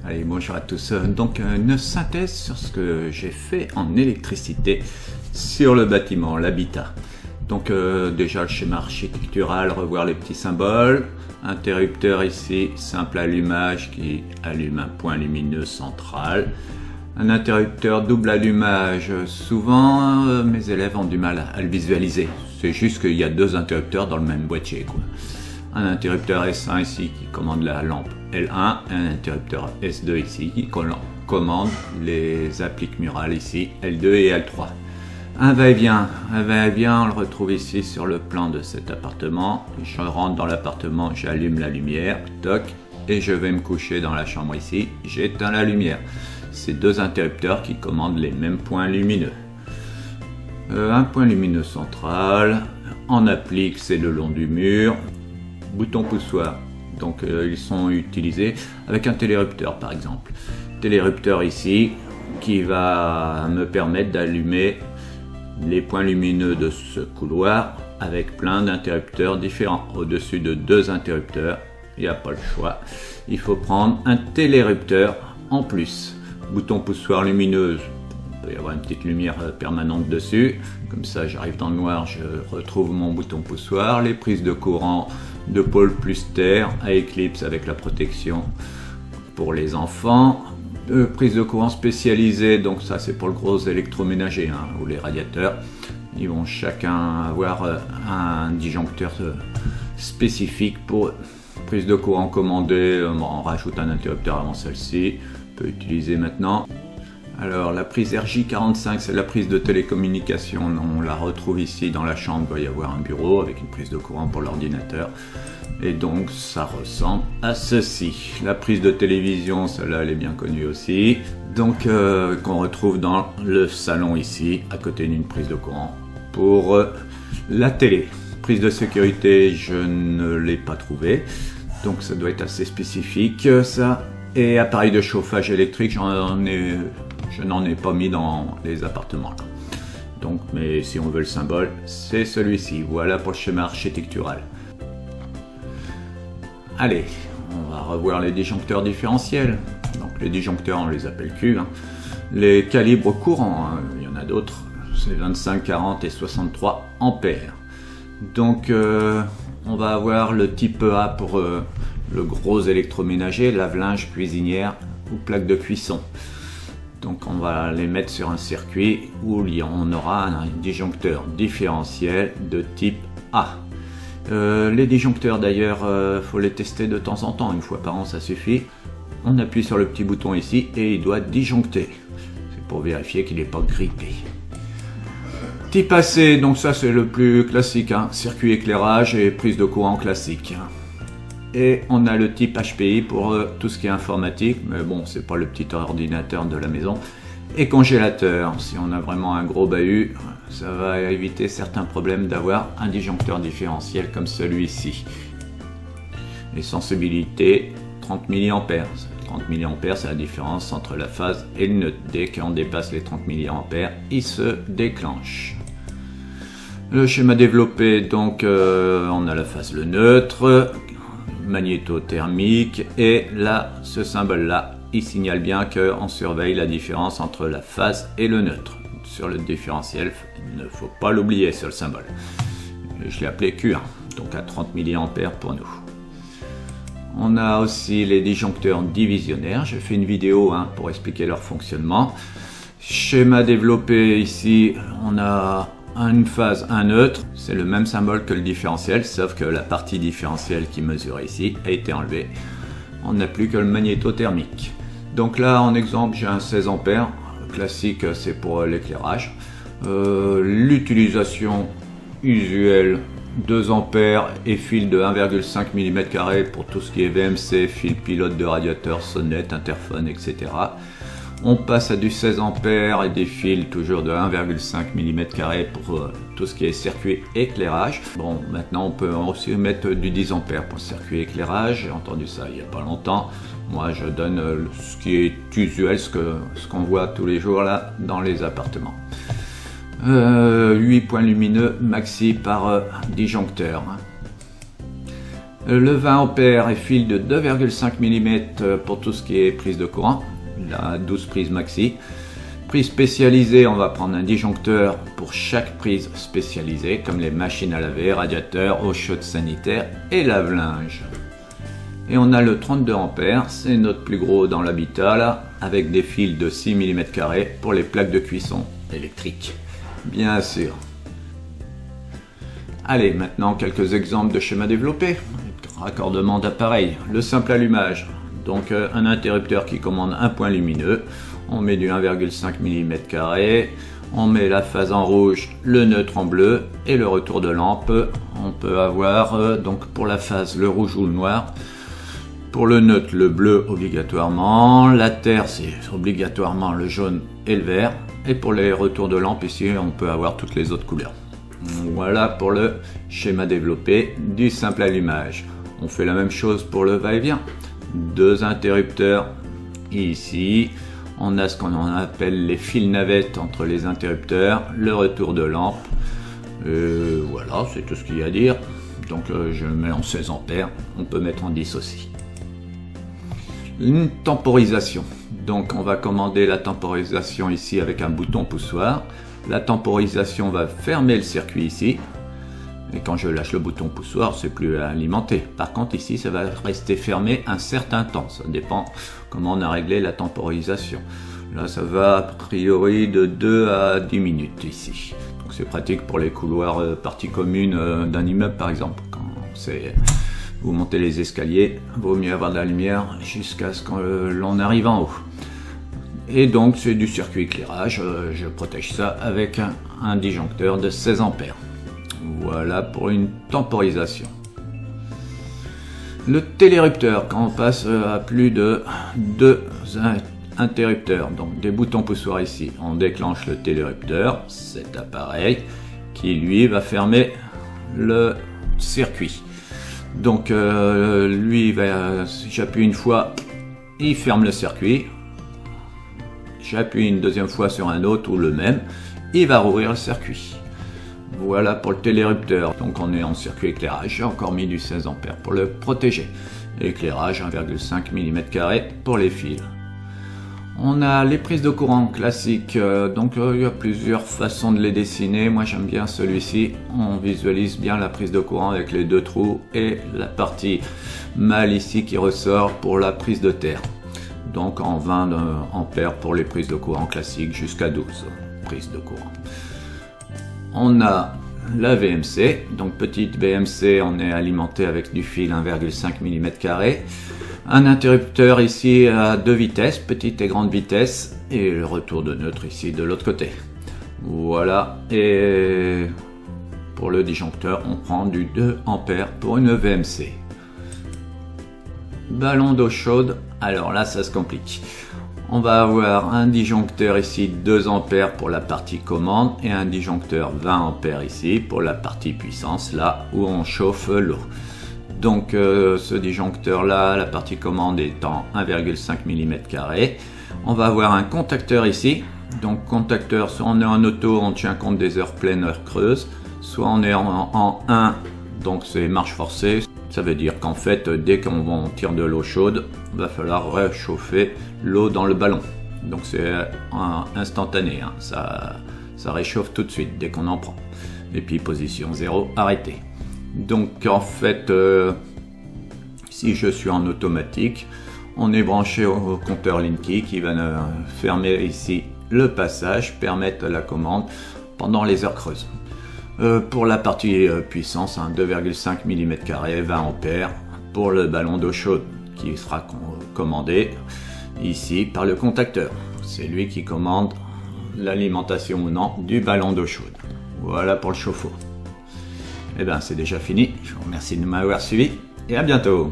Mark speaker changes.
Speaker 1: Allez, bonjour à tous. Donc une synthèse sur ce que j'ai fait en électricité sur le bâtiment, l'habitat. Donc déjà le schéma architectural, revoir les petits symboles. Interrupteur ici, simple allumage qui allume un point lumineux central. Un interrupteur double allumage, souvent mes élèves ont du mal à le visualiser. C'est juste qu'il y a deux interrupteurs dans le même boîtier, quoi. Un interrupteur S1 ici qui commande la lampe L1 et un interrupteur S2 ici qui commande les appliques murales ici L2 et L3. Un va-et-vient, on le retrouve ici sur le plan de cet appartement. Je rentre dans l'appartement, j'allume la lumière, toc, et je vais me coucher dans la chambre ici, j'éteins la lumière. C'est deux interrupteurs qui commandent les mêmes points lumineux. Un point lumineux central, en applique c'est le long du mur. Bouton poussoir, donc ils sont utilisés avec un télérupteur par exemple. Télérupteur ici qui va me permettre d'allumer les points lumineux de ce couloir avec plein d'interrupteurs différents. Au-dessus de deux interrupteurs, il n'y a pas le choix. Il faut prendre un télérupteur en plus. Bouton poussoir lumineuse, il peut y avoir une petite lumière permanente dessus. Comme ça, j'arrive dans le noir, je retrouve mon bouton poussoir. Les prises de courant de pôle plus terre à éclipse avec la protection pour les enfants. Prise de courant spécialisée, donc ça c'est pour le gros électroménager ou les radiateurs. Ils vont chacun avoir un disjoncteur spécifique pour prise de courant commandée. On rajoute un interrupteur avant celle-ci, on peut utiliser maintenant. Alors la prise RJ45, c'est la prise de télécommunication, on la retrouve ici dans la chambre, il doit y avoir un bureau avec une prise de courant pour l'ordinateur. Et donc ça ressemble à ceci. La prise de télévision, celle-là elle est bien connue aussi. Donc qu'on retrouve dans le salon ici, à côté d'une prise de courant pour la télé. Prise de sécurité, je ne l'ai pas trouvée, donc ça doit être assez spécifique ça. Et appareil de chauffage électrique, je n'en ai pas mis dans les appartements là. Donc, mais si on veut le symbole, c'est celui-ci. Voilà pour le schéma architectural. Allez, on va revoir les disjoncteurs différentiels. Donc les disjoncteurs, on les appelle Q. Les calibres courants, il y en a d'autres. C'est 25, 40 et 63 ampères. Donc on va avoir le type A pour le gros électroménager, lave-linge, cuisinière ou plaque de cuisson. Donc on va les mettre sur un circuit où on aura un disjoncteur différentiel de type A. Les disjoncteurs d'ailleurs, faut les tester de temps en temps, une fois par an ça suffit. On appuie sur le petit bouton ici et il doit disjoncter. C'est pour vérifier qu'il n'est pas grippé. Type AC, donc ça c'est le plus classique, circuit éclairage et prise de courant classique. Et on a le type HPI pour tout ce qui est informatique, mais bon, c'est pas le petit ordinateur de la maison. Et congélateur, si on a vraiment un gros bahut, ça va éviter certains problèmes d'avoir un disjoncteur différentiel comme celui-ci. Les sensibilités, 30 mA. 30 mA, c'est la différence entre la phase et le neutre. Dès qu'on dépasse les 30 mA, il se déclenche. Le schéma développé, donc on a la phase, le neutre, magnétothermique, et là, ce symbole-là, il signale bien qu'on surveille la différence entre la phase et le neutre. Sur le différentiel, il ne faut pas l'oublier sur le symbole. Je l'ai appelé Q1, donc à 30 mA pour nous. On a aussi les disjoncteurs divisionnaires. J'ai fait une vidéo pour expliquer leur fonctionnement. Schéma développé ici, on a une phase, un neutre. C'est le même symbole que le différentiel, sauf que la partie différentielle qui mesure ici a été enlevée. On n'a plus que le magnétothermique. Donc là, en exemple, j'ai un 16 ampères. Classique, c'est pour l'éclairage. L'utilisation usuelle, 2 ampères et fil de 1,5 mm² pour tout ce qui est VMC, fil pilote de radiateur, sonnette, interphone, etc. On passe à du 16 ampères et des fils toujours de 1,5 mm² pour tout ce qui est circuit éclairage. Bon, maintenant on peut aussi mettre du 10 ampères pour le circuit éclairage. J'ai entendu ça il n'y a pas longtemps. Moi je donne ce qui est usuel, ce qu'on voit tous les jours là dans les appartements. 8 points lumineux maxi par disjoncteur. Le 20 ampères et fil de 2,5 mm pour tout ce qui est prise de courant. La 12 prises maxi. Prise spécialisée, on va prendre un disjoncteur pour chaque prise spécialisée, comme les machines à laver, radiateurs, eau chaude sanitaire et lave-linge. Et on a le 32 ampères, c'est notre plus gros dans l'habitat là, avec des fils de 6 mm² pour les plaques de cuisson électriques, bien sûr. Allez, maintenant quelques exemples de schémas développés. Raccordement d'appareil, le simple allumage, donc un interrupteur qui commande un point lumineux. On met du 1,5 mm², on met la phase en rouge, le neutre en bleu et le retour de lampe. On peut avoir donc pour la phase le rouge ou le noir, pour le neutre le bleu obligatoirement, la terre c'est obligatoirement le jaune et le vert, et pour les retours de lampe ici on peut avoir toutes les autres couleurs. Voilà pour le schéma développé du simple allumage. On fait la même chose pour le va-et-vient. Deux interrupteurs ici. On a ce qu'on appelle les fils navettes entre les interrupteurs, le retour de lampe. Voilà, c'est tout ce qu'il y a à dire. Donc je mets en 16 ampères, on peut mettre en 10 aussi. Une temporisation. Donc on va commander la temporisation ici avec un bouton poussoir. La temporisation va fermer le circuit ici. Et quand je lâche le bouton poussoir, c'est plus alimenté. Par contre ici, ça va rester fermé un certain temps. Ça dépend comment on a réglé la temporisation. Là, ça va a priori de 2 à 10 minutes ici. Donc c'est pratique pour les couloirs parties communes d'un immeuble par exemple. Quand vous montez les escaliers, il vaut mieux avoir de la lumière jusqu'à ce que l'on arrive en haut. Et donc c'est du circuit éclairage. Je protège ça avec un disjoncteur de 16 ampères. Voilà pour une temporisation. Le télérupteur, quand on passe à plus de 2 interrupteurs, donc des boutons poussoirs ici, on déclenche le télérupteur, cet appareil qui lui va fermer le circuit. Donc lui, si j'appuie une fois, il ferme le circuit. J'appuie une deuxième fois sur un autre ou le même, il va rouvrir le circuit. Voilà pour le télérupteur. Donc on est en circuit éclairage. J'ai encore mis du 16 ampères pour le protéger. Éclairage 1,5 mm² pour les fils. On a les prises de courant classiques. Donc il y a plusieurs façons de les dessiner. Moi j'aime bien celui-ci. On visualise bien la prise de courant avec les deux trous et la partie mâle ici qui ressort pour la prise de terre. Donc en 20 ampères pour les prises de courant classiques jusqu'à 12 prises de courant. On a la VMC, donc petite VMC, on est alimenté avec du fil 1,5 mm². Un interrupteur ici à 2 vitesses, petite et grande vitesse, et le retour de neutre ici de l'autre côté. Voilà, et pour le disjoncteur, on prend du 2 ampères pour une VMC. Ballon d'eau chaude, alors là ça se complique. On va avoir un disjoncteur ici 2 ampères pour la partie commande et un disjoncteur 20 ampères ici pour la partie puissance, là où on chauffe l'eau. Donc ce disjoncteur là, la partie commande étant 1,5 mm². On va avoir un contacteur ici. Donc contacteur, soit on est en auto, on tient compte des heures pleines, heures creuses, soit on est en 1, donc c'est marche forcée. Ça veut dire qu'en fait, dès qu'on tire de l'eau chaude, il va falloir réchauffer l'eau dans le ballon. Donc c'est instantané, hein. Ça réchauffe tout de suite dès qu'on en prend. Et puis position 0, arrêté. Donc en fait, si je suis en automatique, on est branché au compteur Linky qui va fermer ici le passage, permettre la commande pendant les heures creuses. Pour la partie puissance, 2,5 mm², 20 ampères pour le ballon d'eau chaude qui sera commandé ici par le contacteur. C'est lui qui commande l'alimentation ou non du ballon d'eau chaude. Voilà pour le chauffe-eau. Et bien c'est déjà fini. Je vous remercie de m'avoir suivi et à bientôt.